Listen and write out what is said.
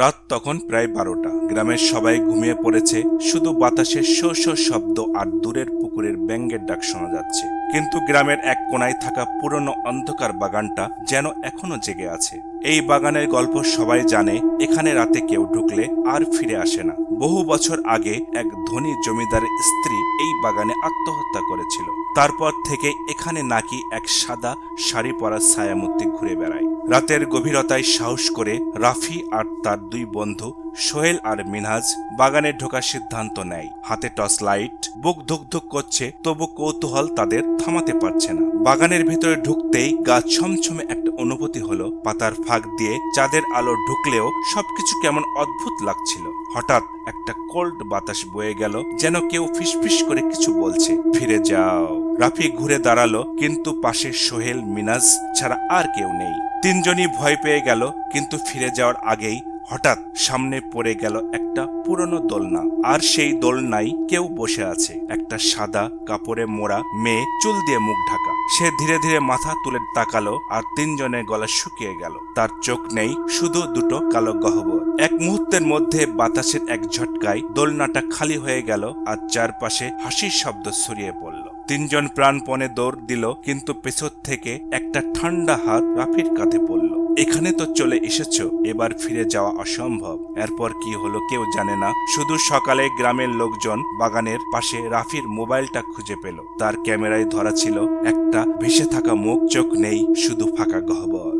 রাত তখন প্রায় 12টা। গ্রামের সবাই ঘুমিয়ে পড়েছে, শুধু বাতাসের শো শো শব্দ আর দূরের পুকুরের ব্যাঙের ডাক শোনা যাচ্ছে। কিন্তু গ্রামের এক কোনায় থাকা পুরনো অন্ধকার বাগানটা যেন এখনো জেগে আছে। এই বাগানের গল্প সবাই জানে। এখানে রাতে কেউ ঢুকলে আর ফিরে আসে না। বহু বছর আগে এক ধনী জমিদারের স্ত্রী এই বাগানে আত্মহত্যা করেছিল। তারপর থেকে এখানে নাকি এক সাদা শাড়ি পরা ছায়ামূর্তি ঘুরে বেড়ায়। রাতের গভীরতায় সাহস করে রাফি আর তার দুই বন্ধু সোহেল আর মিনহাজ বাগানে ঢোকার সিদ্ধান্ত নেয়। হাতে টর্চ লাইট, বুক ধুকধুক করছে, তবু কৌতূহল তাদের থামাতে পারছে না। বাগানের ভেতরে ঢুকতেই গা ছমছমে একটা অনুভূতি হলো। পাতার ফাঁক দিয়ে চাঁদের আলো ঢুকলেও সবকিছু কেমন অদ্ভুত লাগছিল। হঠাৎ একটা কোল্ড বাতাস বয়ে গেল, যেন কেউ ফিসফিস করে কিছু বলছে। ফিরে যাও। রাফি ঘুরে দাঁড়ালো, কিন্তু পাশে সোহেল, মিনাজ ছাড়া আর কেউ নেই। তিনজনই ভয় পেয়ে গেল, কিন্তু ফিরে যাওয়ার আগেই হঠাৎ সামনে পড়ে গেল একটা পুরনো দোলনা। আর সেই দোলনায় কেউ বসে আছে, একটা সাদা কাপড়ে মোড়া মেয়ে, চুল দিয়ে মুখ ঢাকা। সে ধীরে ধীরে মাথা তুলে তাকালো, আর তিনজনের গলা শুকিয়ে গেল। তার চোখ নেই, শুধু দুটো কালো গহ্বর। এক মুহূর্তের মধ্যে বাতাসের এক ঝটকায় দোলনাটা খালি হয়ে গেল, আর চারপাশে হাসির শব্দ ছড়িয়ে পড়ল। তিনজন প্রাণপণে দৌড় দিল, কিন্তু পেছন থেকে একটা ঠান্ডা হাত রাফির কাঁধে পড়ল। এখানে তো চলে এসেছো, এবার ফিরে যাওয়া অসম্ভব। এরপর কি হলো কেউ জানে না। শুধু সকালে গ্রামের লোকজন বাগানের পাশে রাফির মোবাইলটা খুঁজে পেল। তার ক্যামেরায় ধরা ছিল একটা ভেসে থাকা মুখ, চোখ নেই, শুধু ফাঁকা গহ্বর।